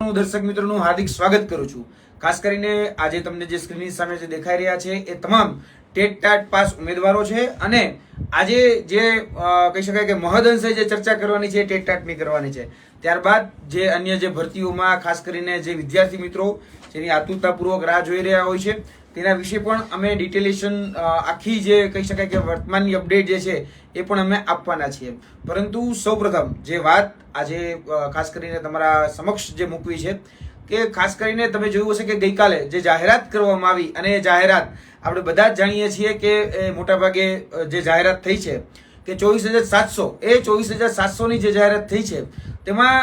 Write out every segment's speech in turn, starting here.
હું દર્શક મિત્રોનું હાર્દિક સ્વાગત કરું છું। ખાસ કરીને આજે તમને જે સ્ક્રીનની સામે જે દેખાઈ રહ્યા છે એ તમામ ટેટ ટાટ પાસ ઉમેદવારો છે અને આજે જે કહી શકાય કે મહદઅંશે જે ચર્ચા કરવાની છે ટેટ ટાટની કરવાની છે। ત્યારબાદ જે અન્ય જે ભરતીઓમાં ખાસ કરીને જે વિદ્યાર્થી મિત્રો જેની આતુરતાપૂર્વક રાહ જોઈ રહ્યા હોય છે તેના વિશે પણ અમે ડિટેલેશન આખી જે કહી શકાય કે વર્તમાનની અપડેટ જે છે એ પણ અમે આપવાના છીએ। પરંતુ સૌપ્રથમ જે વાત આજે ખાસ કરીને તમારા સમક્ષ જે મૂકવી છે કે ખાસ કરીને તમે જોયું હશે કે ગઈકાલે જે જાહેરાત કરવામાં આવી અને એ જાહેરાત આપણે બધા જ જાણીએ છીએ કે મોટાભાગે જે જાહેરાત થઈ છે કે 24,700 એ 24,700ની જે જાહેરાત થઈ છે તેમાં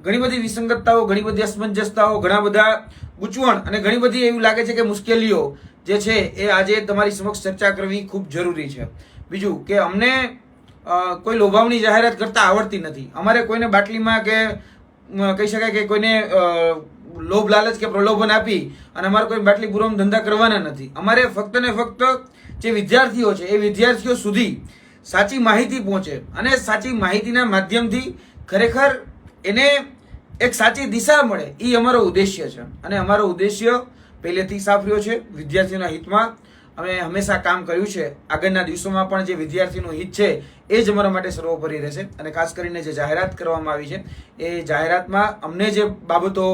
ઘણી બધી વિસંગતતાઓ, ઘણી બધી અસમંજસતાઓ, ઘણા બધા ગૂંચવણ અને ઘણી બધી એવું લાગે છે કે મુશ્કેલીઓ જે છે એ આજે તમારી સમક્ષ ચર્ચા કરવી ખૂબ જરૂરી છે। બીજું કે અમને કોઈ લોભાવની જાહેરાત કરતા આવડતી નથી। અમારે કોઈને બાટલીમાં કે કહી શકાય કે કોઈને લોભ લાલચ કે પ્રલોભન આપી અને અમારે કોઈ બાટલી પૂરવામાં ધંધા કરવાના નથી। અમારે ફક્ત ને ફક્ત જે વિદ્યાર્થીઓ છે એ વિદ્યાર્થીઓ સુધી સાચી માહિતી પહોંચે અને સાચી માહિતીના માધ્યમથી ખરેખર એને એક સાચી દિશા મળે એ અમારો ઉદ્દેશ્ય છે અને અમારો ઉદ્દેશ્ય પહેલેથી સાફ રહ્યો છે। વિદ્યાર્થીઓના હિતમાં અમે હંમેશા કામ કર્યું છે। આગળના દિવસોમાં પણ જે વિદ્યાર્થીનું હિત છે એ જ અમારા માટે સર્વોપરી રહેશે અને ખાસ કરીને જે જાહેરાત કરવામાં આવી છે એ જાહેરાતમાં અમને જે બાબતો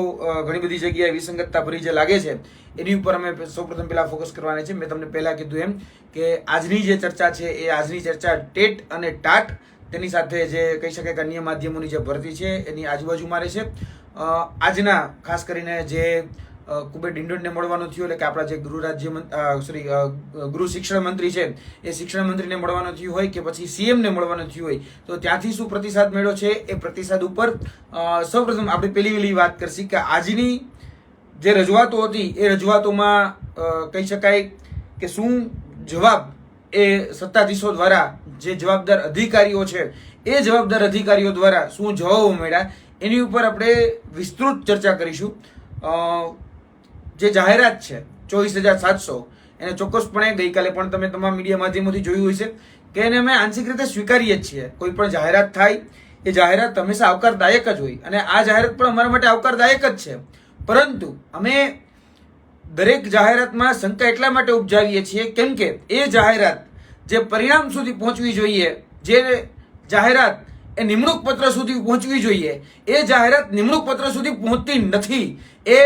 ઘણી બધી જગ્યાએ વિસંગતતા ભરી જે લાગે છે એની ઉપર અમે સૌપ્રથમ પહેલા ફોકસ કરવાના છે। મેં તમને પહેલા કીધું એમ કે આજની જે ચર્ચા છે એ આજની ચર્ચા ટેટ અને ટાટ તેની સાથે જે કહી શકાય કે અન્ય માધ્યમોની જે ભરતી છે એની આજુબાજુમાં રહે છે। આજના ખાસ કરીને જે કુબેર ડિંડોરને મળવાનું થયું એટલે કે આપણા જે ગૃહ શિક્ષણ મંત્રી છે એ શિક્ષણ મંત્રીને મળવાનું થયું હોય કે પછી સીએમને મળવાનું થયું હોય તો ત્યાંથી શું પ્રતિસાદ મળ્યો છે એ પ્રતિસાદ ઉપર સૌપ્રથમ આપણે પહેલી વાત કરશી કે આજની જે રજૂઆતો હતી એ રજૂઆતોમાં કહી શકાય કે શું જવાબ એ સત્તાધીશો દ્વારા જે જવાબદાર અધિકારીઓ છે એ જવાબદાર અધિકારીઓ દ્વારા શું જવાબો મળ્યા એની ઉપર આપણે વિસ્તૃત ચર્ચા કરીશું। જે જાહેરાત છે 24,700 એને ચોક્કસપણે ગઈકાલે પણ તમે તમામ મીડિયા માધ્યમોથી જોયું હશે કે એને અમે આંશિક રીતે સ્વીકારીએ જ છીએ। કોઈ પણ જાહેરાત થાય એ જાહેરાત હંમેશા આવકારદાયક જ હોય અને આ જાહેરાત પણ અમારા માટે આવકારદાયક જ છે। પરંતુ અમે દરેક જાહેરાતમાં શંકા એટલા માટે ઉપજાવીએ છીએ કેમ કે એ જાહેરાત જે પરિણામ સુધી પહોંચવી જોઈએ, જે જાહેરાત એ નિમણૂક પત્ર સુધી પહોંચવી જોઈએ એ જાહેરાત નિમણૂક પત્ર સુધી પહોંચતી નથી। એ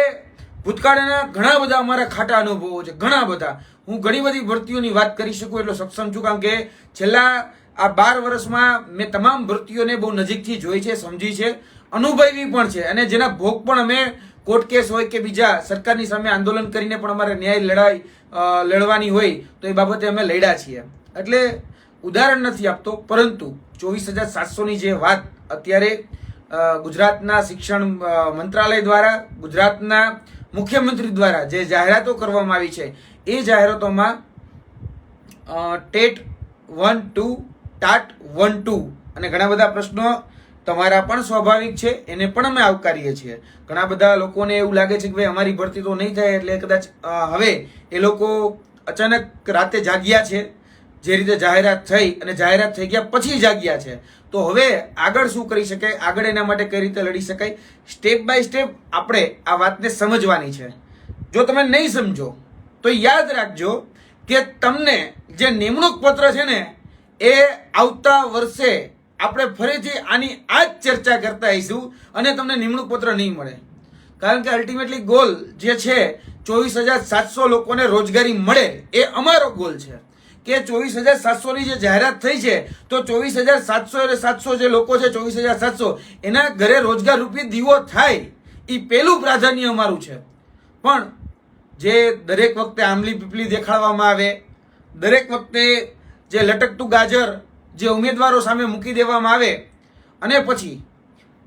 ભૂતકાળના ઘણા બધા અમારા ખાટા અનુભવો છે, ઘણા બધા। હું ઘણી બધી ભરતીઓની વાત કરી શકું એટલો સક્ષમ છું કારણ કે છેલ્લા આ 12 વર્ષમાં મેં તમામ ભરતીઓને બહુ નજીકથી જોઈ છે, સમજી છે, અનુભવી પણ છે અને જેના ભોગ પણ અમે કોર્ટ કેસ હોય કે બીજા સરકારની સામે આંદોલન કરીને પણ અમારે ન્યાય લડવાની હોય તો એ બાબતે અમે લડ્યા છીએ। એટલે ઉદાહરણ નથી આપતો પરંતુ 24,700ની જે વાત અત્યારે ગુજરાતના શિક્ષણ મંત્રાલય દ્વારા, ગુજરાતના મુખ્યમંત્રી દ્વારા જે જાહેરાતો કરવામાં આવી છે એ જાહેરાતોમાં ટેટ 1-2 ટાટ 1-2 અને ઘણા બધા પ્રશ્નો તમારા પણ સ્વાભાવિક છે એને પણ અમે આવકારીએ છીએ। ઘણા બધા લોકોને એવું લાગે છે કે ભાઈ અમારી ભરતી તો નહીં થાય એટલે કદાચ હવે એ લોકો અચાનક રાતે જાગ્યા છે, જે રીતે જાહેરાત થઈ અને જાહેરાત થઈ ગયા પછી જાગ્યા છે તો હવે આગળ શું કરી શકાય, આગળ એના માટે કઈ રીતે લડી શકાય, સ્ટેપ બાય સ્ટેપ આપણે આ વાતને સમજવાની છે। જો તમે નહીં સમજો તો યાદ રાખજો કે તમને જે નિમણૂક પત્ર છે ને એ આવતા વર્ષે આપણે ફરીથી આની આ જ ચર્ચા કરતા આવીશું અને તમને નિમણૂક પત્ર નહીં મળે કારણ કે અલ્ટિમેટલી ગોલ જે છે 24,700 લોકોને રોજગારી મળે એ અમારો ગોલ છે કે 24,700ની જે જાહેરાત થઈ છે તો 24,700 એટલે 700 જે લોકો છે 24,700 એના ઘરે રોજગાર રૂપી દીવો થાય એ પહેલું પ્રાધાન્ય અમારું છે। પણ જે દરેક વખતે આંબલી પીપલી દેખાડવામાં આવે, દરેક વખતે જે લટકતું ગાજર જે ઉમેદવારો સામે મૂકી દેવામાં આવે અને પછી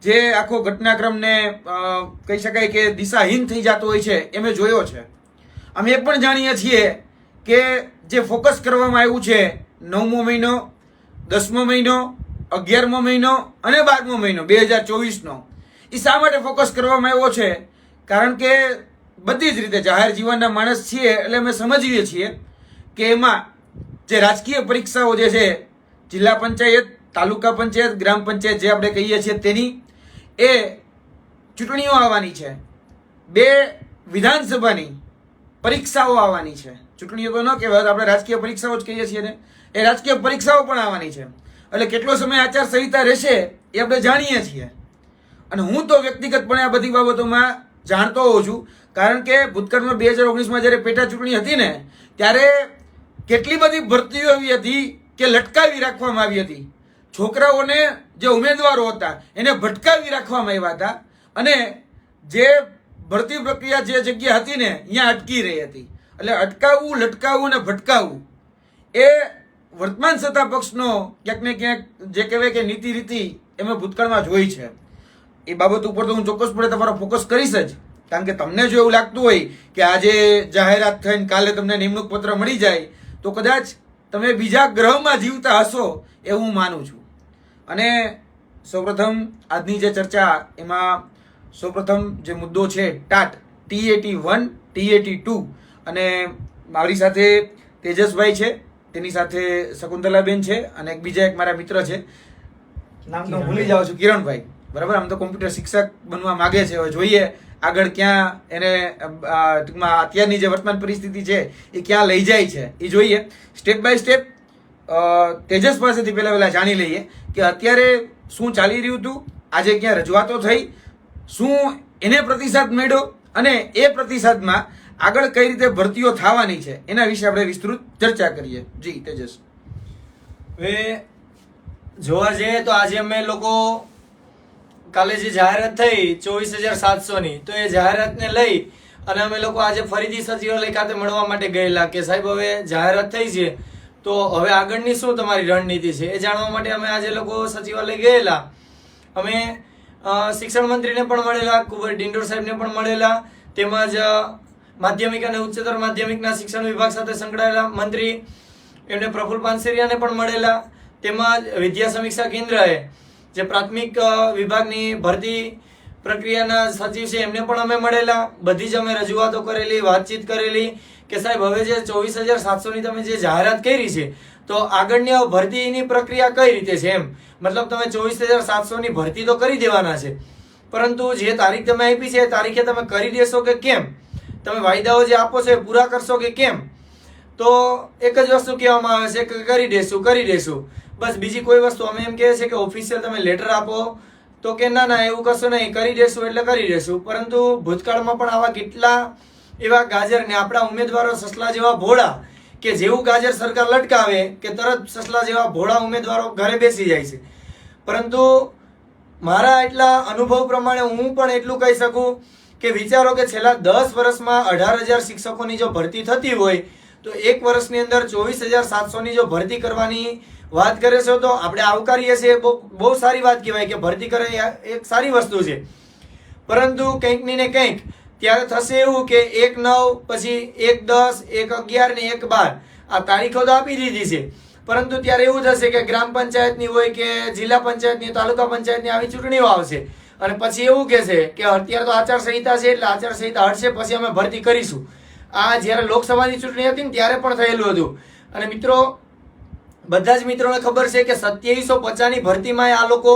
જે આખો ઘટનાક્રમને કહી શકાય કે દિશાહીન થઈ જતો હોય છે એ મેં જોયો છે। અમે એ પણ જાણીએ છીએ કે જે ફોકસ કરવામાં આવ્યું છે 9મો મહિનો, 10મો મહિનો, 11મો મહિનો અને 12મો મહિનો 2024નો એ શા માટે ફોકસ કરવામાં આવ્યો છે કારણ કે બધી જ રીતે જાહેર જીવનના માણસ છીએ એટલે અમે સમજીએ છીએ કે એમાં જે રાજકીય પરીક્ષાઓ જે છે જિલ્લા પંચાયત, તાલુકા પંચાયત, ગ્રામ પંચાયત જે આપણે કહીએ છીએ તેની એ ચૂંટણીઓ આવવાની છે, 2 વિધાનસભાની પરીક્ષાઓ આવવાની છે. ચૂંટણીઓ તો ન કહેવાય, આપણે રાજકીય પરીક્ષાઓ જ કહીએ છીએ ને, એ રાજકીય પરીક્ષાઓ પણ આવવાની છે. એટલે કેટલો સમય આચારસંહિતા રહેશે એ આપણે જાણીએ છીએ. અને હું તો વ્યક્તિગતપણે આ બધી બાબતોમાં જાણતો હોઉં છું, કારણ કે ભૂતકાળમાં 2019માં જ્યારે પેટા ચૂંટણી હતી ને, ત્યારે કેટલી બધી ભરતીઓ એવી હતી કે લટકાવી રાખવામાં આવી હતી. છોકરાઓને, જે ઉમેદવારો હતા એને ભટકાવી રાખવામાં આવ્યા હતા, અને જે ભરતી પ્રક્રિયા જે જગ્યા હતી ને અહીંયા અટકી રહી હતી. એટલે અટકાવવું, લટકાવવું અને ભટકાવવું એ વર્તમાન સત્તા પક્ષનો ક્યાંક ને ક્યાંક જે કહેવાય કે નીતિ રીતિ એમાં ભૂતકાળમાં જોઈ છે. એ બાબત ઉપર તો હું ચોક્કસપણે તમારો ફોકસ કરીશ જ, કારણ કે તમને જો એવું લાગતું હોય કે આજે જાહેરાત થઈને કાલે તમને નિમણૂક પત્ર મળી જાય તો કદાચ તમે બીજા ગ્રહમાં જીવતા હશો એવું હું માનું છું. અને સૌપ્રથમ આજની જે ચર્ચા, એમાં સૌપ્રથમ જે મુદ્દો છે ટાટ, TAT1, TAT2, અને મારી સાથે તેજસભાઈ છે, તેની સાથે શકુંતલાબેન છે, અને બીજા એક મારા મિત્ર છે, નામ તો ભૂલી જાઉં છું, કિરણભાઈ. બરાબર, આમ તો કોમ્પ્યુટર શિક્ષક બનવા માગે છે. હવે જોઈએ આગળ ક્યાં એને ટૂંકમાં અત્યારની જે વર્તમાન પરિસ્થિતિ છે એ ક્યાં લઈ જાય છે એ જોઈએ. સ્ટેપ બાય સ્ટેપ તેજસ પાસેથી પહેલા જાણી લઈએ કે અત્યારે શું ચાલી રહ્યું હતું, આજે ક્યાં રજૂઆતો થઈ, શું એને પ્રતિસાદ મળ્યો, અને એ પ્રતિસાદમાં આગળ કઈ રીતે ભરતીઓ થવાની છે એના વિશે આપણે વિસ્તૃત ચર્ચા કરીએ. જી તેજસ. હવે જોવા જઈએ તો આજે અમે લોકો કાલે જે જાહેરાત થઈ 24,700ની, તો એ જાહેરાતને લઈ અને અમે લોકો આજે ફરીથી સચિવાલય ખાતે મળવા માટે ગયેલા કે સાહેબ હવે જાહેરાત થઈ છે તો હવે આગળની શું તમારી રણનીતિ છે એ જાણવા માટે અમે આજે લોકો સચિવાલય ગયેલા. અમે શિક્ષણ મંત્રીને પણ મળેલા, કુંવર ડિંડોર સાહેબને પણ મળેલા, તેમજ માધ્યમિક અને ઉચ્ચતર માધ્યમિકના શિક્ષણ વિભાગ સાથે સંકળાયેલા મંત્રી એમને પ્રફુલ્લ પાનસેરિયાને પણ મળેલા, તેમજ વિદ્યા સમીક્ષા કેન્દ્રએ જે પ્રાથમિક વિભાગની ભરતી પ્રક્રિયાના સચિવ છે એમને પણ અમે મળેલા. બધી જ અમે રજૂઆતો કરેલી, વાતચીત કરેલી કે સાહેબ હવે જે 24,700ની તમે જે જાહેરાત કરી છે તો આગળની ભરતીની પ્રક્રિયા કઈ રીતે છે, એમ મતલબ તમે 24,700ની ભરતી તો કરી દેવાના છે, પરંતુ જે તારીખ તમે આપી છે એ તારીખે તમે કરી દેશો કે કેમ, તમે વાયદાઓ જે આપો છો એ પૂરા કરશો કે કેમ. તો એક જ વસ્તુ કહેવામાં આવે છે કે કરી દેશું, બસ બીજી કોઈ વસ્તુ. અમે એમ કહે છે કે ઓફિશિયલ તમે લેટર આપો તો કે ના એવું કશું નહીં, કરી દેશું એટલે કરી દેશું. પરંતુ ભૂતકાળમાં પણ આવા કેટલા એવા ગાજર ને આપણા ઉમેદવારો સસલા જેવા ભોળા કે જેવું ગાજર સરકાર લટકાવે કે તરત સસલા જેવા ભોળા ઉમેદવારો ઘરે બેસી જાય છે. પરંતુ મારા એટલા અનુભવ પ્રમાણે હું પણ એટલું કહી શકું કે વિચારો કે છેલ્લા 10 વર્ષમાં 18,000 શિક્ષકોની જો ભરતી થતી હોય તો એક વર્ષની અંદર 24,700ની જો ભરતી કરવાની વાત કરે છે તો આપણે આવકારીએ છીએ, બહુ સારી વાત કહેવાય કે ભરતી કરે એક સારી વસ્તુ છે. પરંતુ કંઈક ને કંઈક ત્યારે થશે એવું કે 1/9 પછી 1/10 1/11 ને 1/12 આ તારીખો તો આપી દીધી છે, પરંતુ ત્યારે એવું થશે કે ગ્રામ પંચાયતની હોય કે જિલ્લા પંચાયતની, તાલુકા પંચાયતની આવી ચૂંટણીઓ આવશે અને પછી એવું કહેશે કે અત્યારે તો આચારસંહિતા છે એટલે આચારસંહિતા હટશે પછી અમે ભરતી કરીશું. આ જ્યારે લોકસભાની ચૂંટણી હતી ને ત્યારે પણ થયેલું હતું. અને મિત્રો, બધા જ મિત્રોને ખબર છે કે 2750ની ભરતીમાં આ લોકો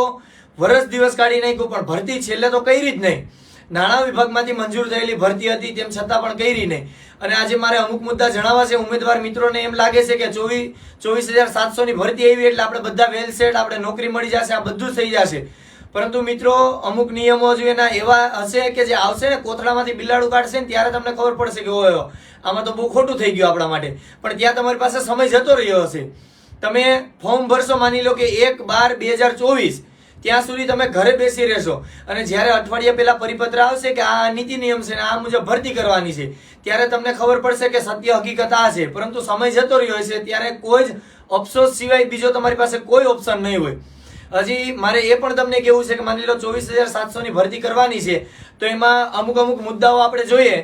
વર્ષ દિવસ કાઢી નાખ્યું, પણ ભરતી છેલ્લે તો કરી જ નહીં. નાણાં વિભાગમાંથી મંજૂર થયેલી ભરતી હતી તેમ છતાં પણ કરી નહીં. અને આજે મારે અમુક મુદ્દા જણાવવા છે. ઉમેદવાર મિત્રોને એમ લાગે છે કે 24,700ની ભરતી આવી એટલે આપણે બધા વેલ સેટ, આપણે નોકરી મળી જશે, આ બધું થઈ જશે. પરંતુ મિત્રો, અમુક નિયમો જો એના એવા હશે કે જે આવશે ને કોથળામાંથી બિલાડું કાઢશે ને ત્યારે તમને ખબર પડશે કે ઓયો આમાં તો બહુ ખોટું થઈ ગયું આપણા માટે. પણ ત્યાં તમારી પાસે સમય જતો રહ્યો હશે. તમે ફોર્મ ભરશો, માની લો કે 1/12/2024, ત્યાં સુધી તમે ઘરે બેસી રહેશો અને જ્યારે અઠવાડિયા પહેલા પરિપત્ર આવશે કે આ નીતિ નિયમ છે ને આ મુજબ ભરતી કરવાની છે, ત્યારે તમને ખબર પડશે કે સત્ય હકીકત આ છે. પરંતુ સમય જતો રહ્યો છે ત્યારે કોઈ જ અફસોસ સિવાય બીજો તમારી પાસે કોઈ ઓપ્શન નહીં હોય. હજી મારે એ પણ તમને કેવું છે કે માની લો 24,700ની ભરતી કરવાની છે તો એમાં અમુક મુદ્દાઓ આપણે જોઈએ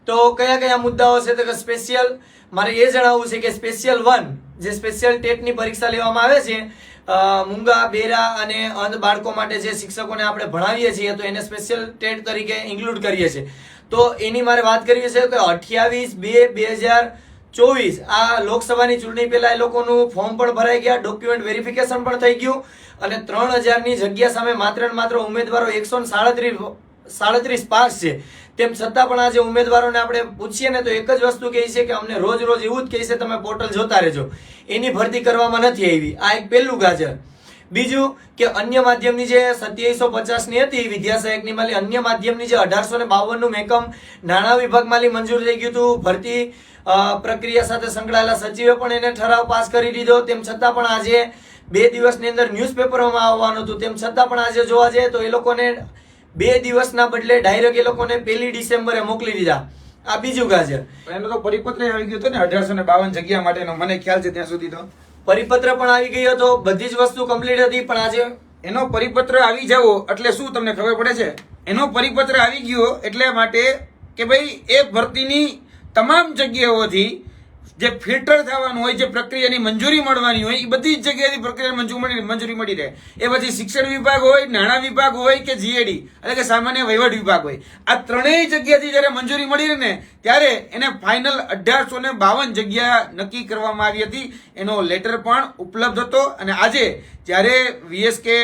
તો કયા મુદ્દાઓ છે તો કે સ્પેશિયલ મારે એ જણાવવું છે કે સ્પેશિયલ 1 જે સ્પેશિયલ ટેટની પરીક્ષા લેવામાં આવે છે મૂંગા, બેરા અને અંધ બાળકો માટે જે શિક્ષકોને આપણે ભણાવીએ છીએ તો એને સ્પેશિયલ ટેટ તરીકે ઇન્ક્લુડ કરીએ છીએ. તો એની મારે વાત કરવી છે કે 28/2/2024 આ લોકસભાની ચૂંટણી પહેલા એ લોકોનું ફોર્મ પણ ભરાઈ ગયા, ડોક્યુમેન્ટ વેરિફિકેશન પણ થઈ ગયું અને 3,000ની જગ્યા સામે માત્ર ને માત્ર ઉમેદવારો 137 37 પાસ છે. તેમ છતાં પણ આજે ઉમેદવારોને આપણે પૂછીએ ને તો એક જ વસ્તુ કહે છે કે અમને રોજ રોજ એવું જ કહે છે તમે પોર્ટલ જોતા રહેજો, એની ભરતી કરવામાં નથી આવી. આ એક પહેલું ગાજર. બીજું કે અન્ય માધ્યમની જે 2750 ની હતી વિદ્યા સહાયકની માલી, અન્ય માધ્યમની જે 1852 નું મેકમ નાણાં વિભાગ માલી મંજૂર થઈ ગયું હતું. ભરતી પ્રક્રિયા સાથે સંકળાયેલા સચિવે પણ એને ઠરાવ પાસ કરી દીધો. તેમ છતાં પણ આજે 2 દિવસની અંદર ન્યૂઝપેપરોમાં આવવાનું હતું. તેમ છતાં પણ આજે જોવા જઈએ તો એ લોકોને 2 દિવસના બદલે ડાયરેક્ટ એ લોકોને 1 ડિસેમ્બરે મોકલી દીધા. આ બીજું ગાજર. એનો તો પરિપત્ર આવી ગયો હતો ને 1852 જગ્યા માટેનો, મને ખ્યાલ છે ત્યાં સુધી તો પરિપત્ર પણ આવી ગયો હતો, બધી જ વસ્તુ કમ્પ્લીટ હતી. પણ આજે એનો પરિપત્ર આવી જાવો એટલે શું તમને ખબર પડે છે? એનો પરિપત્ર આવી ગયો એટલે માટે કે ભાઈ એ ભરતીની તમામ જગ્યાઓથી જે ફિલ્ટર થવાનું હોય, જે પ્રક્રિયાની મંજૂરી મળવાની હોય, એ બધી જ જગ્યાએથી પ્રક્રિયાની મંજૂરી મળી રહે. એ પછી શિક્ષણ વિભાગ હોય, નાણાં વિભાગ હોય કે જીએડી એટલે કે સામાન્ય વહીવટ વિભાગ હોય, આ ત્રણેય જગ્યાથી જ્યારે મંજૂરી મળી રહે ને ત્યારે એને ફાઇનલ 1852 જગ્યા નક્કી કરવામાં આવી હતી. એનો લેટર પણ ઉપલબ્ધ હતો. અને આજે જ્યારે વીએસકે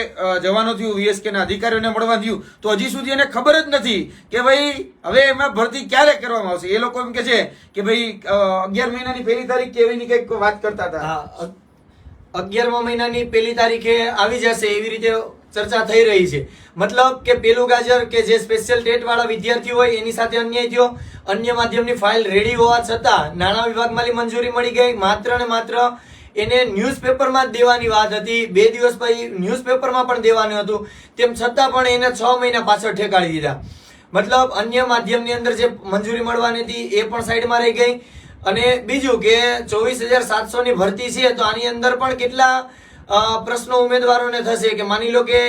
જવાનું થયું, વીએસકે ના અધિકારીઓને મળવા થયું, તો હજી સુધી એને ખબર જ નથી કે ભાઈ હવે એમાં ભરતી ક્યારે કરવામાં આવશે. એ લોકો એમ કે છે કે ભાઈ 11 મહિનાની 1 તારીખ કે એવી કંઈક વાત કરતા હતા. 11મા મહિનાની 1 તારીખે આવી જશે એવી રીતે ચર્ચા થઈ રહી છે. મતલબ કે પેલું ગાજર કે જે સ્પેશિયલ ટેટ વાળા વિદ્યાર્થીઓ હોય એની સાથે અન્યાય થયો. અન્ય માધ્યમની ફાઇલ રેડી હોવા છતાં નાણાં વિભાગમાં મંજૂરી મળી ગઈ. માત્ર ને માત્ર એને ન્યૂઝપેપરમાં જ દેવાની વાત હતી. 2 દિવસ પછી ન્યૂઝપેપરમાં પણ દેવાનું હતું. તેમ છતાં પણ એને 6 મહિના પાછળ ઠેકાડી દીધા. મતલબ અન્ય માધ્યમની અંદર જે મંજૂરી મળવાની હતી એ પણ સાઈડમાં રહી ગઈ. અને બીજું કે 24,700 ની ભરતી છે તો આની અંદર પણ કેટલા પ્રશ્નો ઉમેદવારોને થશે કે માની લો કે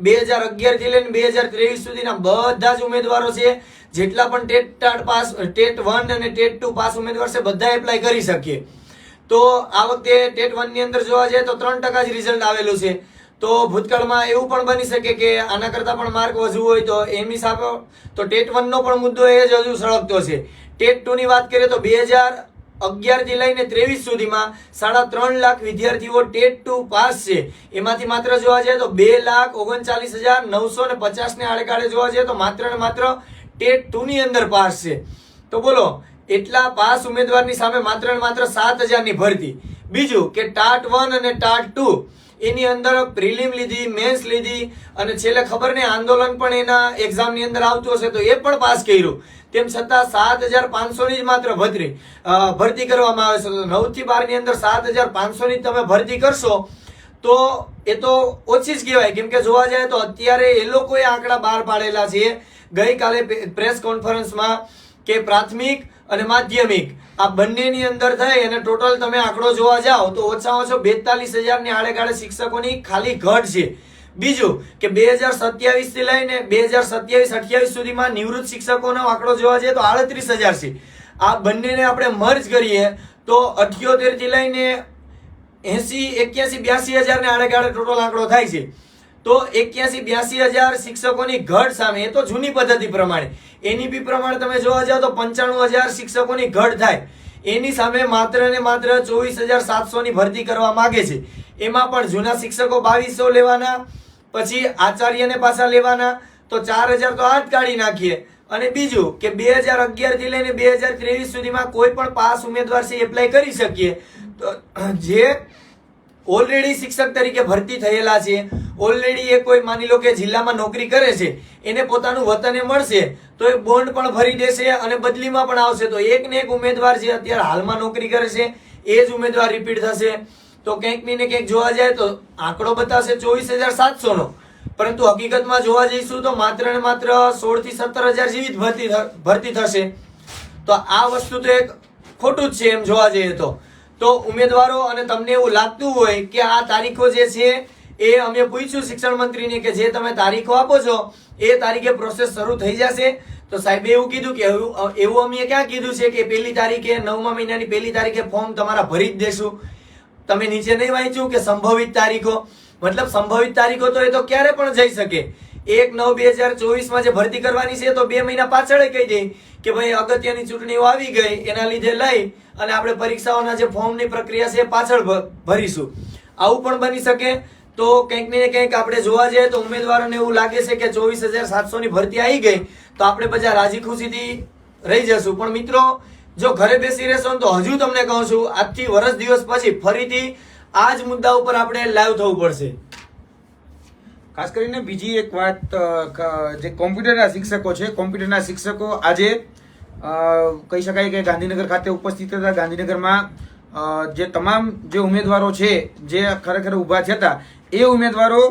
2011 થી લઈને 2023 સુધીના બધા જ ઉમેદવારો છે, જેટલા પણ ટેટ પાસ, ટેટ 1 અને ટેટ 2 પાસ ઉમેદવાર છે બધા એપ્લાય કરી શકીએ. તો આ વખતે ટેટ 1 ની અંદર જોવા જાય તો 3% જ રિઝલ્ટ આવેલું છે. તો ભૂતકાળમાં એવું પણ બની શકે કે આના કરતા પણ માર્ક વધુ હોય તો એમની સાથે તો ટેટ 1 નો પણ મુદ્દો એ જ હજુ સળગતો છે. ટેટ 2 ની વાત કરીએ તો 2011 થી લઈને 23 સુધીમાં 3.5 લાખ વિદ્યાર્થીઓ ટેટ 2 પાસ છે. એમાંથી માત્ર જોવા જાય તો 2,39,950 ને આડેગાડે જોવા જાય તો માત્ર ને માત્ર ટેટ 2 ની અંદર પાસ છે. તો બોલો એટલા પાસ ઉમેદવારની સામે માત્ર ને માત્ર 7,000 ની ભરતી. બીજું કે ટાટ 1 અને ટાટ 2 એની અંદર પ્રિલિમ લીધી, મેન્સ લીધી અને છેલ્લે ખબર નહીં આંદોલન પણ એના એક્ઝામ ની અંદર આવતું હશે તો એ પણ પાસ કર્યું. તેમ છતાં 7,500 ની જ માત્ર ભરતી કરવામાં આવે છે. 9 થી 12 ની અંદર 7,500 ની તમે ભરતી કરશો તો એ તો ઓછી જ કહેવાય. કેમ કે જોવા જાય તો અત્યારે એ લોકોએ આંકડા બહાર પાડેલા છે ગઈકાલે પ્રેસ કોન્ફરન્સમાં કે પ્રાથમિક અને માધ્યમિક આ બંનેની અંદર થઈ અને ટોટલ તમે આંકડો જોવા જાઓ તો ઓછામાં ઓછો 42,000 ની આડેગાડે શિક્ષકોની ખાલી ઘટ છે. બીજું કે 2027 થી લઈને 2027-28 સુધીમાં નિવૃત્ત શિક્ષકોનો આંકડો જોવા જઈએ તો 38,000 છે. આ બંનેને આપણે મર્જ કરીએ તો 78 થી લઈને 81-82,000 ને આડેગાડે ટોટલ આંકડો થાય છે. તો 81-82,000 શિક્ષકોની ઘટ સામે, એ તો જૂની પદ્ધતિ પ્રમાણે, એનઈપી પ્રમાણે તમે જોવા જાઓ તો 95,000 શિક્ષકોની ઘટ થાય. એની સામે માત્ર ને માત્ર 24,700 ની ભરતી કરવા માંગે છે. એમાં પણ જૂના શિક્ષકો 2,200 લેવાના, પછી આચાર્યને પાછા લેવાના તો 4,000 તો આ જ કાઢી નાખીએ. અને બીજું કે 2011 થી લઈને 2023 સુધીમાં કોઈ પણ પાસ ઉમેદવાર છે એપ્લાય કરી શકીએ. તો જે ઓલરેડી શિક્ષક તરીકે ભરતી થયેલા છે, ઓલરેડી એ કોઈ માની લો કે જિલ્લામાં નોકરી કરે છે, એને પોતાનું વતને મળશે તો એ બોન્ડ પણ ભરી દેશે અને બદલીમાં પણ આવશે. તો એક ને એક ઉમેદવાર જે અત્યારે હાલમાં નોકરી કરે છે એ જ ઉમેદવાર રિપીટ થશે. તો કંઈક ને કંઈક જોવા જાય તો આંકડો બતાવશે 24,700 નો, પરંતુ હકીકતમાં જોવા જઈશું તો માત્ર ને માત્ર 16 થી 17,000 જેવી જ ભરતી થશે. તો આ વસ્તુ તો એક ખોટું જ છે એમ જોવા જઈએ તો ઉમેદવારો અને તમને એવું લાગતું હોય કે આ તારીખો જે છે એ અમે પૂછ્યું શિક્ષણ મંત્રીને કે જે તમે તારીખો આપો છો એ તારીખે પ્રોસેસ શરૂ થઈ જશે. તો સાહેબે એવું કીધું કે એવું અમે ક્યાં કીધું છે કે 1 તારીખે 9મા મહિનાની 1 તારીખે ફોર્મ તમારા ભરી જ દેશું. તમે નીચે નહીં વાંચ્યું કે સંભવિત તારીખો, મતલબ સંભવિત તારીખો તો એ તો ક્યારે પણ જઈ શકે. 1/9/2024 માં જે ભરતી કરવાની છે તો 2 મહિના પાછળ કહી દે કે ભાઈ અગત્યની ચૂંટણીઓ આવી ગઈ એના લીધે લઈ અને આપણે પરીક્ષાઓના જે ફોર્મની પ્રક્રિયા છે પાછળ ભરીશું. આવું પણ બની શકે. તો કંઈક ને કંઈક આપણે જોવા જઈએ તો ઉમેદવારોને એવું લાગે છે કે 24,700 ની ભરતી આવી ગઈ તો આપણે બધા રાજી ખુશીથી રહી જશું. પણ મિત્રો જો ઘરે બેસી રહેશો ને તો હજુ તમને કહું છું આજથી વર્ષ દિવસ પછી ફરીથી આ જ મુદ્દા ઉપર આપણે લાઈવ થવું પડશે. ખાસ કરીને બીજી એક વાત, જે કોમ્પ્યુટરના શિક્ષકો છે, કોમ્પ્યુટરના શિક્ષકો આજે કહી શકાય કે ગાંધીનગર ખાતે ઉપસ્થિત હતા. ગાંધીનગરમાં જે તમામ જે ઉમેદવારો છે જે ખરેખર ઊભા થયા હતા એ ઉમેદવારો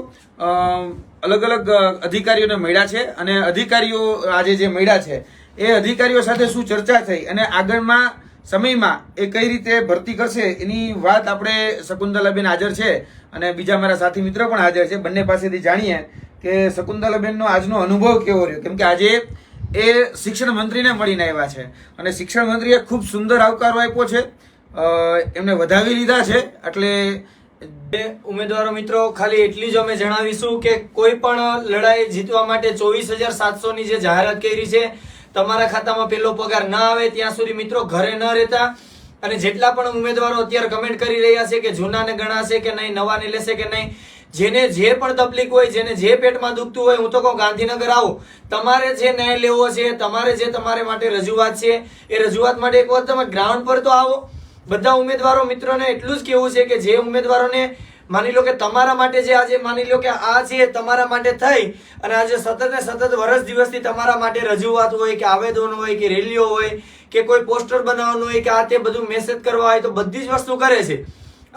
અલગ અલગ અધિકારીઓને મળ્યા છે અને અધિકારીઓ આજે જે મળ્યા છે એ અધિકારીઓ સાથે શું ચર્ચા થઈ અને આગળમાં સમયમાં એ કઈ રીતે ભરતી કરશે એની વાત આપણે શકુંતલાબેન હાજર છે અને બીજા મારા સાથી મિત્ર પણ હાજર છે. બંને પાસેથી જાણીએ કે શકુંતલાબેનનો આજનો અનુભવ કેવો રહ્યો, કેમ કે આજે એ શિક્ષણ મંત્રીને મળીને આવ્યા છે અને શિક્ષણ મંત્રીએ ખૂબ સુંદર આવકારો આપ્યો છે, એમને વધાવી લીધા છે. એટલે ઉમેદવારો મિત્રો ખાલી એટલી જ અમે જણાવીશું કે કોઈ પણ લડાઈ જીતવા માટે 24,700 ની જે જાહેરાત કરી છે તમારા ખાતામાં પહેલો પગાર ના આવે ત્યાં સુધી મિત્રો ઘરે ન રહેતા. અને જેટલા પણ ઉમેદવારો અત્યારે કમેન્ટ કરી રહ્યા છે કે જૂનાને ગણાશે કે નહીં, નવાને લેશે કે નહીં, જેને જે પણ તકલીફ હોય, જેને જે પેટમાં દુખતું હોય, હું તો કહું ગાંધીનગર આવો, તમારે જે ન્યાય લેવો છે, તમારે જે તમારે માટે રજૂઆત છે એ રજૂઆત માટે એક વખત તમે ગ્રાઉન્ડ પર તો આવો. બધા ઉમેદવારો મિત્રોને એટલું જ કેવું છે કે જે ઉમેદવારોને માની લો કે તમારા માટે જે આજે માની લો કે આ છે તમારા માટે થઈ અને આજે સતત ને સતત વર્ષ દિવસથી તમારા માટે રજૂઆત હોય કે આવેદન હોય કે રેલીઓ હોય કે કોઈ પોસ્ટર બનાવવાનું હોય કે આ તે બધું મેસેજ કરવા હોય તો બધી જ વસ્તુ કરે છે.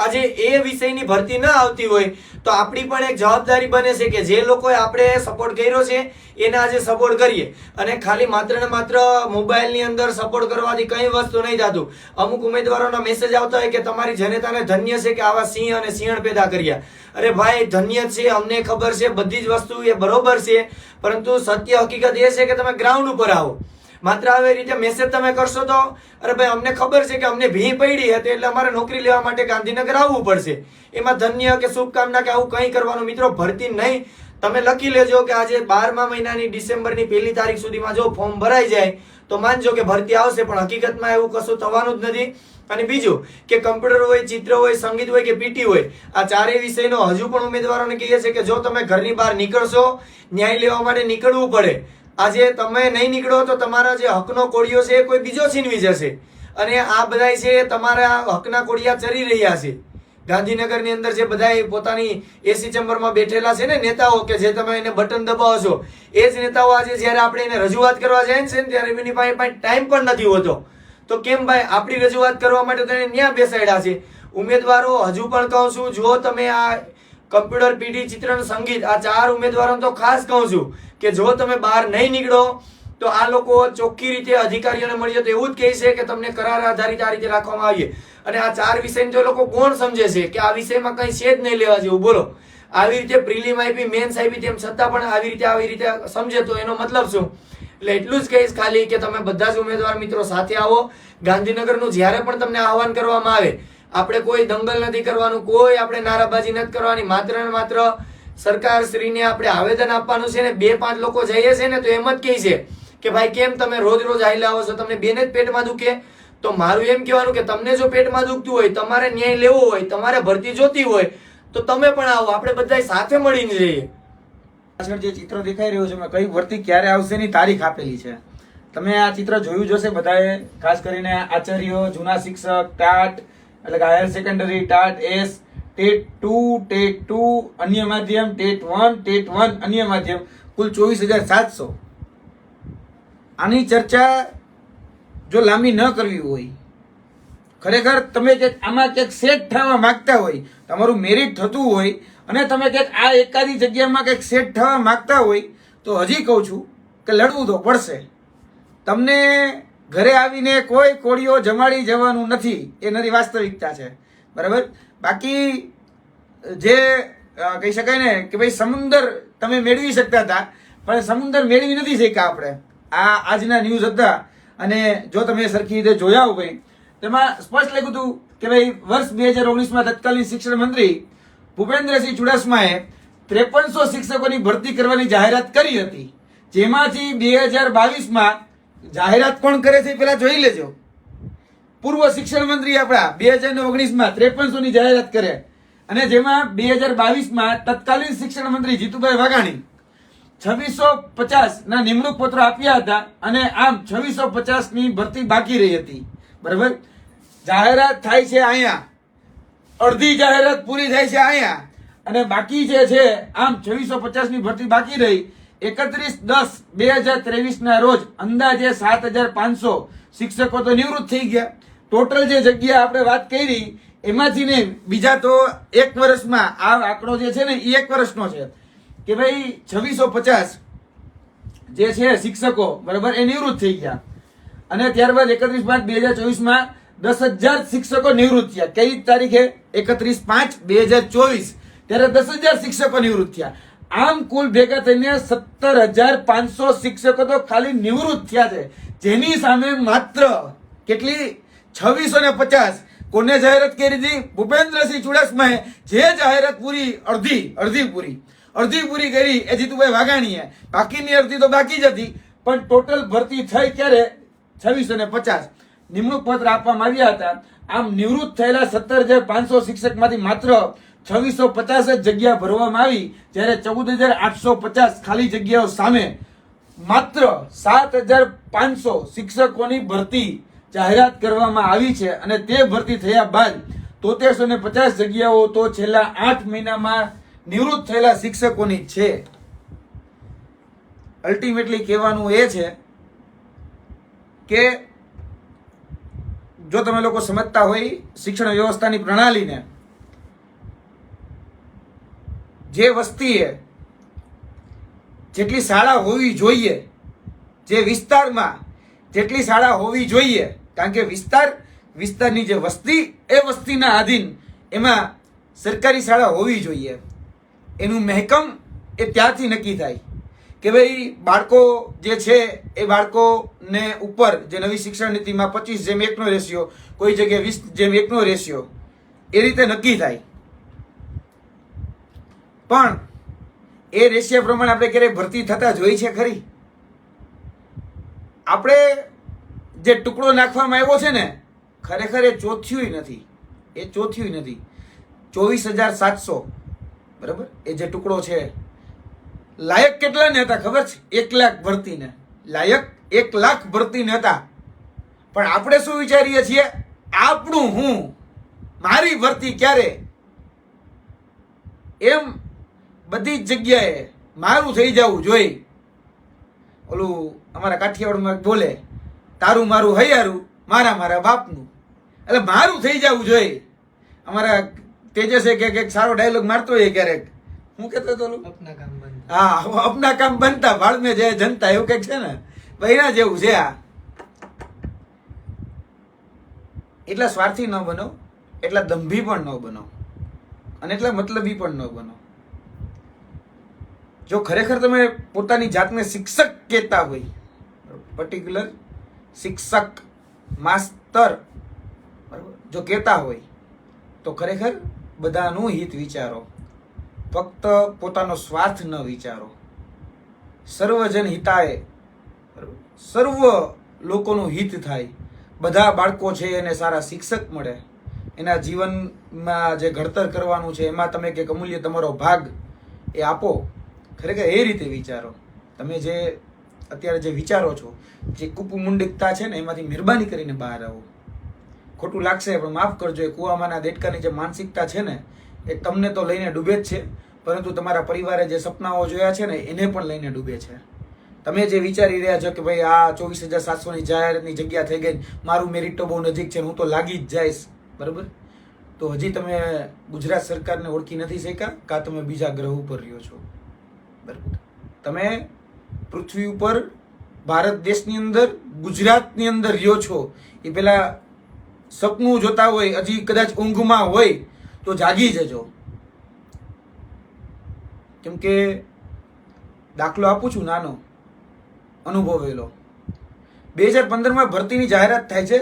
આજે એ વિષયની ભરતી ન આવતી હોય તો આપણી પણ એક જવાબદારી બને છે કે જે લોકોએ આપણે સપોર્ટ કર્યો છે એને આજે સપોર્ટ કરીએ. અને ખાલી માત્ર ને માત્ર મોબાઈલની અંદર સપોર્ટ કરવાથી કઈ વસ્તુ નહીં થતું. અમુક ઉમેદવારોના મેસેજ આવતા હોય કે તમારી જનતાને ધન્ય છે કે આવા સિંહ અને સિંહણ પેદા કર્યા. અરે ભાઈ ધન્ય છે, અમને ખબર છે, બધી જ વસ્તુ એ બરોબર છે, પરંતુ સત્ય હકીકત એ છે કે તમે ગ્રાઉન્ડ ઉપર આવો. માત્ર આવી રીતે મેસેજ તમે કરશો તો અરે ભાઈ અમને ખબર છે કે અમને ભી પડી હતી એટલે અમારે નોકરી લેવા માટે ગાંધીનગર આવવું પડશે, એમાં ધન્ય કે શુભકામના કે આવું કંઈ કરવાનું મિત્રો ભરતી નહીં. તમે લખી લેજો કે આજે 12મા મહિનાની ડિસેમ્બરની 1લી તારીખ સુધીમાં જો ફોર્મ ભરાઈ જાય તો માનજો કે ભરતી આવશે, પણ હકીકતમાં એવું કશું થવાનું જ નથી. અને બીજું કે કમ્પ્યુટર હોય, ચિત્ર હોય, સંગીત હોય કે પીટી હોય, આ ચારેય વિષયનો હજુ પણ ઉમેદવારોને કહીએ છે કે જો તમે ઘરની બહાર નીકળશો ન્યાય લેવા માટે નીકળવું પડે. આજે તમે નહીં નીકળો તો તમારા જે હકનો કોળિયો છે એ કોઈ બીજો છીનવી જશે અને આ બધા છે તમારા હકના કોળિયા ચરી રહ્યા છે. ગાંધીનગરની અંદર જે બધા પોતાની એસી ચેમ્બરમાં બેઠેલા છે ને નેતાઓ કે જે તમે એને બટન દબાવો છો એ જ નેતાઓ આજે જ્યારે આપણે એને રજૂઆત કરવા જાય છે ને ત્યારે એની પાસે ટાઈમ પણ નથી હોતો. તો કેમ ભાઈ આપણી રજૂઆત કરવા માટે તો એને ન્યા બેસાડ્યા છે. ઉમેદવારો હજુ પણ કહું છું, જો તમે આ કમ્પ્યુટર, પીટી, ચિત્રણ, સંગીત આ 4 ઉમેદવારોને તો ખાસ કહું છું કે જો તમે બહાર નહીં નીકળો તો આ લોકો ચોખ્ખી રીતે અધિકારીઓને મળીએ તો એવું જ કહે છે કે તમને કરાર આધારિત આ રીતે રાખવામાં આવીએ. અને આ 4 વિષયને તો લોકો કોણ સમજે છે કે આ વિષયમાં કઈ છે જ નહીં લેવા જેવું. બોલો, આવી રીતે પ્રિલિમ આપી, મેન્સ આપી, તેમ છતાં પણ આવી રીતે સમજે તો એનો મતલબ શું? એટલે એટલું જ કહીશ ખાલી કે તમે બધા જ ઉમેદવાર મિત્રો સાથે આવો. ગાંધીનગરનું જ્યારે પણ તમને આહવાન કરવામાં આવે, આપણે કોઈ દંગલ નથી કરવાનું, કોઈ આપણે નારાબાજી નથી કરવાની, માત્ર ને માત્ર સરકાર શ્રીને આપણે આવેદન આપવાનું છે. ને 2-5 લોકો જઈએ છે ને તો એમ જ કહે છે કે ભાઈ કેમ તમે રોજ રોજ હાલ્યા આવો છો, તમને બેને જ પેટમાં દુખે? તો મારું એમ કહેવાનું કે તમને જો પેટમાં દુખતું હોય, તમારે ન્યાય લેવો હોય, તમારે ભરતી જોતી હોય તો તમે પણ આવો, આપણે બધા સાથે મળીને જઈએ. પાછળ જે ચિત્ર દેખાઈ રહ્યું છે કઈ ભરતી ક્યારે આવશે ની તારીખ આપેલી છે. તમે આ ચિત્ર જોયું જશે બધાએ, ખાસ કરીને આચાર્યો, જૂના શિક્ષક, ટાટ એટલે કે higher secondary, TAT S, TET 2, TET 2 અન્ય માધ્યમ, ટેટ 1, ટેટ 1 અન્ય માધ્યમ, કુલ 24,700. આની ચર્ચા જો લાંબી ન કરવી હોય, ખરેખર તમે આમાં ક્યાંક સેટ થવા માંગતા હોય, તમારું મેરિટ થતું હોય અને તમે ક્યાંક આ એકાદી જગ્યામાં ક્યાંક સેટ થવા માંગતા હોય તો હજી કહું છું કે લડવું તો પડશે. તમને ઘરે આવીને કોઈ કોળીઓ જમાડી જવાનું નથી, એ નથી વાસ્તવિકતા છે, બરાબર? બાકી જે કહી શકાય ને કે ભાઈ સમુદર તમે મેળવી શકતા હતા પણ સમુદર મેળવી નથી શક્યા આપણે. આ આજના ન્યૂઝ હતા અને જો તમે સરખી રીતે જોયા હોય તેમાં સ્પષ્ટ લખ્યું હતું કે ભાઈ વર્ષ 2019માં તત્કાલીન શિક્ષણ મંત્રી ભૂપેન્દ્રસિંહ ચુડાસમાએ 5300 શિક્ષકોની ભરતી કરવાની જાહેરાત કરી હતી, જેમાંથી 2022માં જાહેરાત કોણ કરે છે પેલા જોઈ લેજો. પૂર્વ શિક્ષણ મંત્રી આપણા 2019માં 5300 ની જાહેરાત કરે અને જેમાં 2022માં તત્કાલીન શિક્ષણ મંત્રી જીતુભાઈ વાઘાણી 2650 ના નિમણૂક પત્રો આપ્યા હતા અને આમ 2650 ની ભરતી બાકી રહી હતી. બરાબર, જાહેરાત થાય છે અહીંયા, અડધી જાહેરાત પૂરી થાય છે અહીંયા અને બાકી જે છે આમ 2650 ની ભરતી બાકી રહી. 31/10/2023 ના રોજ અંદાજે 7500 શિક્ષકો તો નિવૃત્ત થઈ ગયા. ટોટલ જે જગ્યા આપણે વાત કરી એમાંથી ને બીજા તો એક વર્ષમાં આ આંકડો જે છે ને એ એક વર્ષનો છે કે ભાઈ 2650 જે છે શિક્ષકો બરાબર એ નિવૃત્ત થઈ ગયા અને ત્યારબાદ 31/5/2024 10,000 શિક્ષકો નિવૃત્ત થયા. કઈ તારીખે? 31/5/2024 ત્યારે 10,000 શિક્ષકો નિવૃત્ત થયા. આમ કુલ ભેગા થઈને 17,500 શિક્ષકો તો ખાલી નિવૃત્ત થયા છે, જેની સામે માત્ર કેટલી 2650 કોને જાહેરાત કરી હતી? ભૂપેન્દ્રસિંહ ચુડાસમાએ જે જાહેરાત પૂરી અડધી પૂરી કરી એ જીતુભાઈ વાઘાણીએ. બાકીની અડધી તો બાકી જ હતી, પણ ટોટલ ભરતી થઈ ક્યારે? 2650 નિમણૂક પત્ર આપવામાં આવ્યા હતા. આમ નિવૃત્ત થયેલા 17,500 શિક્ષકમાંથી માત્ર 2650 જ જગ્યા ભરવામાં આવી, જ્યારે 14,850 ખાલી જગ્યાઓ સામે માત્ર 7,500 શિક્ષકોની ભરતી જાહેરાત કરવામાં આવી છે અને તે ભરતી થયા બાદ 7350 જગ્યાઓ તો છેલ્લા 8 મહિનામાં નિવૃત્ત થયેલા શિક્ષકોની છે. અલ્ટિમેટલી કહેવાનું એ છે કે જો તમે લોકો સમજતા હોય શિક્ષણ વ્યવસ્થાની પ્રણાલીને, જે વસ્તીએ જેટલી શાળા હોવી જોઈએ, જે વિસ્તારમાં જેટલી શાળા હોવી જોઈએ, કારણ કે વિસ્તારની જે વસ્તી એ વસ્તીના આધીન એમાં સરકારી શાળા હોવી જોઈએ. એનું મહેકમ એ ત્યાંથી નક્કી થાય કે ભાઈ બાળકો જે છે એ બાળકોને ઉપર જે નવી શિક્ષણ નીતિમાં 25:1 નો રેશિયો, કોઈ જગ્યાએ 20:1 નો રેશિયો, એ રીતે નક્કી થાય. પણ એ રેશિયા પ્રમાણે આપણે ક્યારેય ભરતી થતા જોઈ છે ખરી? આપણે જે ટુકડો નાખવામાં આવ્યો છે ને, ખરેખર એ ચોથ્યું નથી. 24,700 બરાબર એ જે ટુકડો છે. લાયક કેટલા ને હતા ખબર છે? 1 લાખ ભરતીને લાયક 1 લાખ ભરતીને હતા. પણ આપણે શું વિચારીએ છીએ? આપણું હું, મારી ભરતી ક્યારે? એમ બધી જ જગ્યાએ મારું થઈ જવું જોઈએ. ઓલું અમારા કાઠિયાવાડમાં બોલે, તારું મારું હૈયારું, મારા બાપનું. એટલે મારું થઈ જવું જોઈએ. અમારા તેજસે કે સારો ડાયલોગ મારતો હોય ક્યારેક. હું કહેતો હતો અપના કામ બંધ. હા, અપના કામ બનતા ભાડ મેં જે જનતા, એવું કઈક છે ને, બૈરા જેવું છે આ. એટલા સ્વાર્થી ન બનો, એટલા દંભી પણ ન બનો અને એટલા મતલબી પણ ન બનો. જો ખરેખર તમે પોતાની જાતને શિક્ષક કહેતા હોય, પર્ટિક્યુલર શિક્ષક, માસ્તર બરાબર જો કહેતા હોય, તો ખરેખર બધાનું હિત વિચારો, ફક્ત પોતાનો સ્વાર્થ ન વિચારો. સર્વજન હિતાય, સર્વ લોકોનું હિત થાય. બધા બાળકો છે એને સારા શિક્ષક મળે, એના જીવનમાં જે ઘડતર કરવાનું છે એમાં તમે કે અમૂલ્ય તમારો ભાગ એ આપો. ખરેખર એ રીતે વિચારો. તમે જે અત્યારે જે વિચારો છો, જે કુપમુંડિકતા છે ને, એમાંથી મહેરબાની કરીને બહાર આવો. ખોટું લાગશે પણ માફ કરજો. એ કુવામાંના દેડકાની જે માનસિકતા છે ને, એ તમને તો લઈને ડૂબે જ છે, પરંતુ તમારા પરિવારે જે સપનાઓ જોયા છે ને એને પણ લઈને ડૂબે છે. તમે જે વિચારી રહ્યા છો કે ભાઈ આ 24,700 ની જાહેરાતની જગ્યા થઈ ગઈ, મારું મેરિટ તો બહુ નજીક છે, હું તો લાગી જ જઈશ, બરાબર, તો હજી તમે ગુજરાત સરકારને ઓળખી નથી શક્યા, કાં તમે બીજા ગ્રહ ઉપર રહ્યો છો. બરાબર, તમે પૃથ્વી ઉપર ભારત દેશની અંદર, ગુજરાતની અંદર રહ્યો છો. એ પેલા સપનું જોતા હોય, હજી કદાચ ઊંઘમાં હોય તો જાગી જજો. કેમ કે દાખલો આપું છું નાનો, અનુભવેલો. 2015માં ભરતીની જાહેરાત થાય છે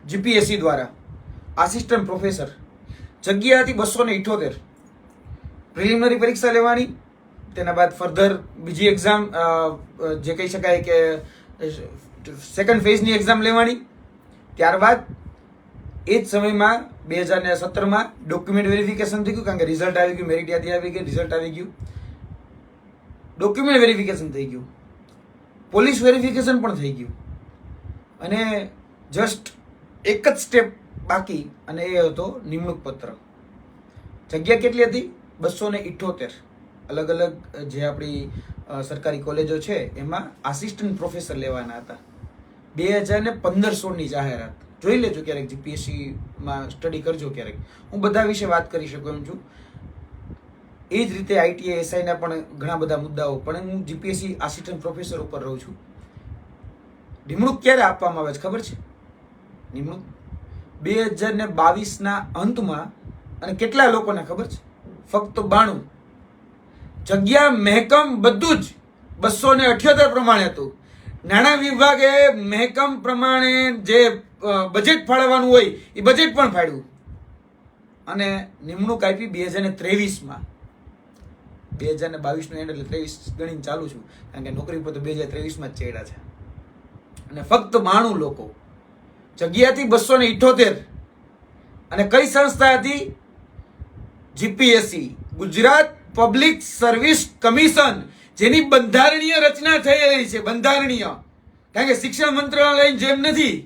જીપીએસસી દ્વારા, આસિસ્ટન્ટ પ્રોફેસર. જગ્યા હતી 278. પ્રિલિમિનરી પરીક્ષા લેવાની, તેના બાદ ફર્ધર બીજી એક્ઝામ, જે કહી શકાય કે સેકન્ડ ફેઝની એક્ઝામ લેવાની. ત્યારબાદ એ જ સમયમાં 2017માં ડોક્યુમેન્ટ વેરિફિકેશન થઈ ગયું, કારણ કે રિઝલ્ટ આવી ગયું, મેરિટ યાદી આવી ગઈ, રિઝલ્ટ આવી ગયું, ડોક્યુમેન્ટ વેરિફિકેશન થઈ ગયું, પોલીસ વેરિફિકેશન પણ થઈ ગયું, અને જસ્ટ એક જ સ્ટેપ બાકી, અને એ હતો નિમણૂક પત્ર. જગ્યા કેટલી હતી? 278. અલગ અલગ જે આપણી સરકારી કોલેજો છે એમાં આસિસ્ટન્ટ પ્રોફેસર લેવાના હતા. 2015-16ની જાહેરાત. જોઈ લેજો ક્યારેક, જીપીએસસીમાં સ્ટડી કરજો ક્યારેક. હું બધા વિશે વાત કરી શકું એમ છું. એ જ રીતે આઈટીઆઈ એસઆઈના પણ ઘણા બધા મુદ્દાઓ, પણ હું જીપીએસસી આસિસ્ટન્ટ પ્રોફેસર ઉપર રહું છું. નિમણૂક ક્યારે આપવામાં આવે છે ખબર છે? નિમણૂક 2022ના અંતમાં. અને કેટલા લોકોને ખબર છે? ફક્ત 92. જગ્યા, મહેકમ બધું જ 278 પ્રમાણે હતું. નાણાં વિભાગે મહેકમ પ્રમાણે જે બજેટ ફાળવવાનું હોય એ બજેટ પણ ફાળવ્યું, અને નિમણૂક આપી 2023માં. 2022નું એન્ડ એટલે 23 ગણીને ચાલુ છું, કારણ કે નોકરી પર તો 2023માં જ ચડ્યા છે. અને ફક્ત 92 લોકો. જગ્યા હતી 278. અને કઈ સંસ્થા હતી? GPSC, Gujarat public service commission, જેની બંધારણીય રચના થયેલી છે. બંધારણીય, કારણ કે શિક્ષણ મંત્રાલય જેમ નથી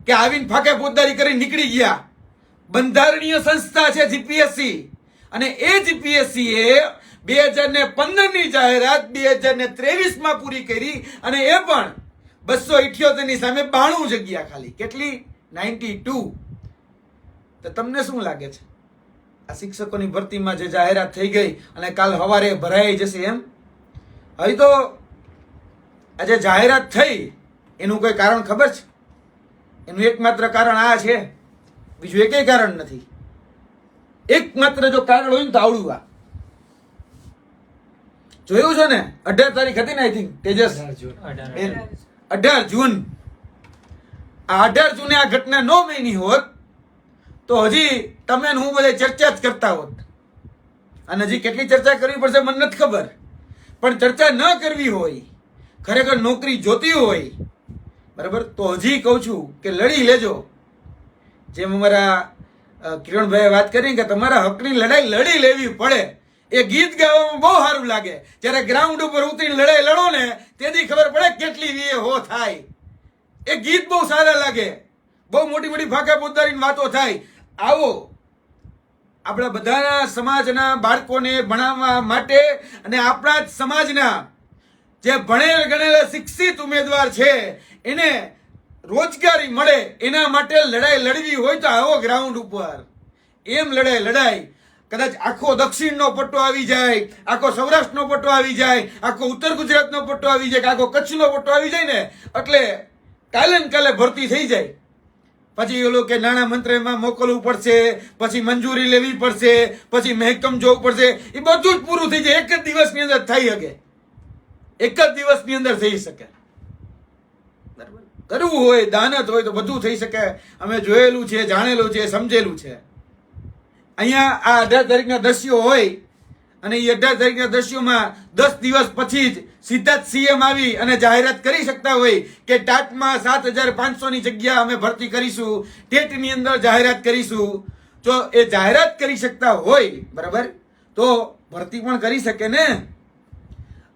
કે આવીને ફાકે પોતદારી કરી નીકળી ગયા. બંધારણીય સંસ્થા છે જીપીએસસી. અને એ જીપીએસસી એ 2015ની જાહેરાત 2023માં પૂરી કરી, અને એ પણ 278ની સામે 92 જગ્યા ખાલી. કેટલી? 92. તો તમને શું લાગે છે આ શિક્ષકોની ભરતીમાં જે જાહેરાત થઈ ગઈ અને કાલ સવારે ભરાઈ જશે એમ? હવે તો આજે જાહેરાત થઈ એનું કોઈ કારણ ખબર છે? એનું એકમાત્ર કારણ આ છે, બીજું એકેય કારણ નથી. એકમાત્ર જો કારણ હોય ને તો આવડું આ જોયું છે ને. 18 તારીખ હતી ને, આઈ થિંક તેજસ, 18 જૂન. આ 18 જૂને આ ઘટના ન બની હોત તો હજી તમે હું બધા ચર્ચા જ કરતા હોત. અને હજી કેટલી ચર્ચા કરવી પડશે મને નથી ખબર, પણ ચર્ચા ન કરવી હોય, ખરેખર નોકરી જોતી હોય, બરાબર, તો હજી કહું છું કે લડી લેજો. જેમ અમારા કિરણભાઈએ વાત કરી કે તમારા હકની લડાઈ લડી લેવી પડે. એ ગીત ગાવામાં બહુ સારું લાગે, જ્યારે ગ્રાઉન્ડ ઉપર ઉતરીને લડાઈ લડો ને તેથી ખબર પડે કેટલી વીએ હો થાય. એ ગીત બહુ સારા લાગે, બહુ મોટી મોટી ફાંકા પોતાની વાતો થાય. આવો આપણા બધાના સમાજના બાળકોને ભણાવવા માટે અને આપણા જ સમાજના જે ભણેલ ગણેલા શિક્ષિત ઉમેદવાર છે એને રોજગારી મળે એના માટે લડાઈ લડવી હોય તો આવો ગ્રાઉન્ડ ઉપર. એમ લડાઈ લડાઈ. કદાચ આખો દક્ષિણનો પટ્ટો આવી જાય, આખો સૌરાષ્ટ્રનો પટ્ટો આવી જાય, આખો ઉત્તર ગુજરાતનો પટ્ટો આવી જાય, આખો કચ્છનો પટ્ટો આવી જાય ને એટલે કાલે ને કાલે ભરતી થઈ જાય. પછી ઓલું કે નાણાં મંત્રાલયમાં મોકલવું પડશે, પછી મંજૂરી લેવી પડશે, પછી મહેકમ જોવું પડશે. એ બધું જ પૂરું થઈ જાય. એક જ દિવસની અંદર થઈ શકે. એક જ દિવસની અંદર થઈ શકે. બરાબર, કરવું હોય, દાનત હોય તો બધું થઈ શકે. અમે જોયેલું છે, જાણેલું છે, સમજેલું છે. અહીંયા આ 18 તારીખના દ્રશ્યો હોય અને એ 18 તારીખના દ્રશ્યોમાં 10 દિવસ પછી જ સીધા જ સીએમ આવી અને જાહેરાત કરી શકતા હોય કે ટાટમાં 7500ની જગ્યા અમે ભરતી કરીશું, ટેટની અંદર જાહેરાત કરીશું. જો એ જાહેરાત કરી શકતા હોય, બરાબર, તો ભરતી પણ કરી શકે ને.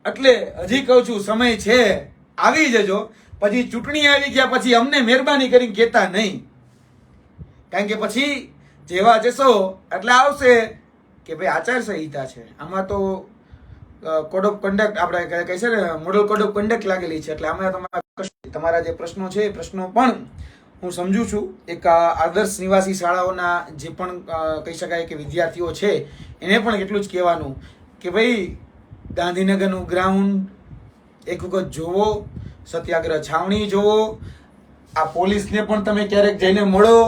એટલે હજી કહું છું, સમય છે, આવી જજો. પછી ચૂંટણી આવી ગયા પછી અમને મહેરબાની કરીને કહેતા નહીં, કારણ કે પછી જેવા જશો એટલે આવશે કે ભાઈ આચારસંહિતા છે, આમાં તો કોડ ઓફ કન્ડક્ટ આપણે કહે છે ને, મોડલ કોડ ઓફ કન્ડક્ટ લાગેલી છે. એટલે આમાં તમારા જે પ્રશ્નો છે એ પ્રશ્નો પણ હું સમજુ છું. એક આદર્શ નિવાસી શાળાઓના જે પણ કહી શકાય કે વિદ્યાર્થીઓ છે એને પણ એટલું જ કહેવાનું કે ભાઈ ગાંધીનગરનું ગ્રાઉન્ડ એક વખત જોવો, સત્યાગ્રહ છાવણી જોવો, આ પોલીસને પણ તમે ક્યારેક જઈને મળો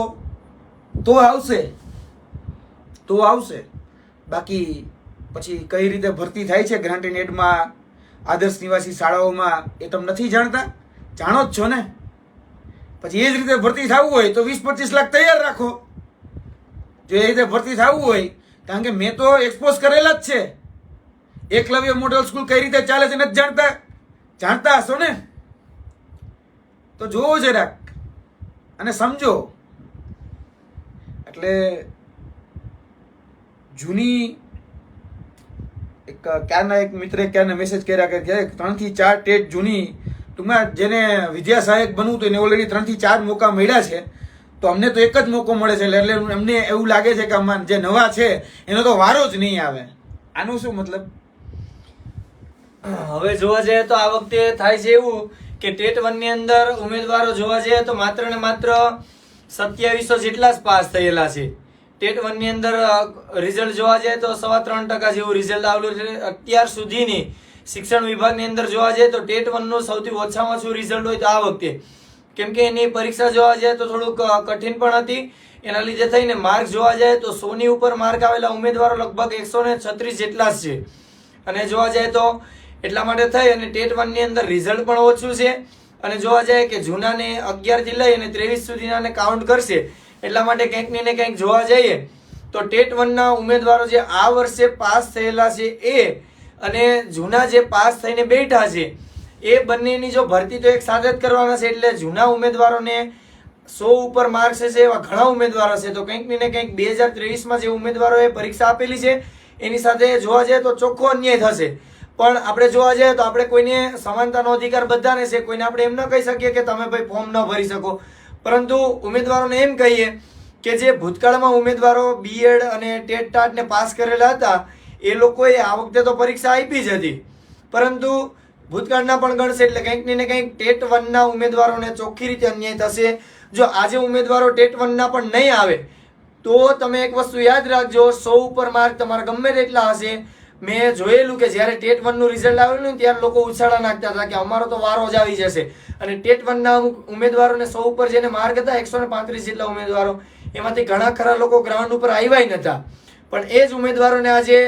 તો આવશે. બાકી પછી કઈ રીતે ભરતી થાય છે ગ્રાન્ટ એન્ડ એડમાં, આદર્શ નિવાસી શાળાઓમાં, એ તમે નથી જાણતા? જાણો જ છો ને. પછી એ જ રીતે ભરતી થવું હોય તો 20-25 લાખ તૈયાર રાખો. જો એ રીતે ભરતી થવું હોય, કારણ કે મેં તો એક્સપોઝ કરેલા જ છે. એકલવ્ય મોડલ સ્કૂલ કઈ રીતે ચાલે છે નથી જાણતા? જાણતા હશો ને. તો જોવો જરાક અને સમજો. એટલે જૂની ક્યારના એક મિત્રે ક્યારના મેસેજ કર્યા કે 3 થી 4 ટેટ જૂની ટૂંકમાં જેને વિદ્યા સહાયક બનવું તો એને ઓલરેડી 3 થી 4 મોકા મળ્યા છે, તો અમને તો એક જ મોકો મળે છે. એટલે અમને એવું લાગે છે કે અમારા જે નવા છે એનો તો વારો જ નહીં આવે. આનું શું મતલબ? હવે જોવા જઈએ તો આ વખતે થાય છે એવું કે ટેટ 1 ની અંદર ઉમેદવારો જોવા જઈએ તો માત્ર ને માત્ર 2700 જેટલા જ પાસ થયેલા છે. ટેટ 1 ની અંદર રિઝલ્ટ જોવા જઈએ તો 3.25% જેવું રિઝલ્ટ આવેલું છે. અત્યાર સુધીની શિક્ષણ વિભાગની અંદર જોવા જઈએ તો ટેટ 1 નું સૌથી ઓછામાં ઓછું રિઝલ્ટ હોય તો આ વખતે, કેમ કે એની પરીક્ષા જોવા જાય તો થોડુંક કઠિન પણ હતી. એના લીધે થઈને માર્ક જોવા જાય તો 100 ની ઉપર માર્ક આવેલા ઉમેદવારો લગભગ 136 જેટલા જ છે. અને જોવા જાય તો એટલા માટે થઈ અને ટેટ 1 ની અંદર રિઝલ્ટ પણ ઓછું છે. અને જોવા જાય કે જૂનાને 11 થી લઈ અને 23 સુધીના કાઉન્ટ કરશે, એટલા માટે કંઈક ને કંઈક જોવા જઈએ તો ટેટ 1 ના ઉમેદવારો જે આ વર્ષે પાસ થયેલા છે એ અને જૂના જે પાસ થઈને બેઠા છે એ બંનેની જો ભરતી તો એક સાથે જ કરવાના છે. એટલે જૂના ઉમેદવારોને 100 ઉપર માર્ક્સ છે એવા ઘણા ઉમેદવારો છે. તો કંઈક ને કંઈક 2023માં જે ઉમેદવારોએ પરીક્ષા આપેલી છે એની સાથે જોવા જઈએ તો ચોખ્ખો અન્યાય થશે. પણ આપણે જોવા જઈએ તો આપણે કોઈને સમાનતાનો અધિકાર બધાને છે, કોઈને આપણે એમ ન કહી શકીએ કે તમે ભાઈ ફોર્મ ન ભરી શકો. પરંતુ ઉમેદવારોને એમ કહીએ કે જે ભૂતકાળમાં ઉમેદવારો બીએડ અને ટેટ ટાટ ને પાસ કરેલા હતા એ લોકોએ આ વખતે તો પરીક્ષા આપી જ હતી, પરંતુ ભૂતકાળના પણ ગણશે. એટલે કંઈક ને કંઈક ટેટ 1 ના ઉમેદવારોને ચોખ્ખી રીતે અન્યાય થશે. જો આજે ઉમેદવારો ટેટ 1 ના પણ નહીં આવે તો તમે એક વસ્તુ યાદ રાખજો, 100 ઉપર માર્ક તમારા ગમે તેટલા હશે. મેં જોયેલું કે જ્યારે ટેટ 1 નું રિઝલ્ટ આવેલું ને ત્યારે લોકો ઉછાળા નાખતા હતા કે અમારો તો વારો જ આવી જશે. અને ટેટ 1 ના અમુક ઉમેદવારોને 100 ઉપર જેને માર્ક હતા 135 જેટલા ઉમેદવારો, એમાંથી ઘણા ખરા લોકો ગ્રાઉન્ડ ઉપર આવ્યા નતા. પણ એ જ ઉમેદવારોને આજે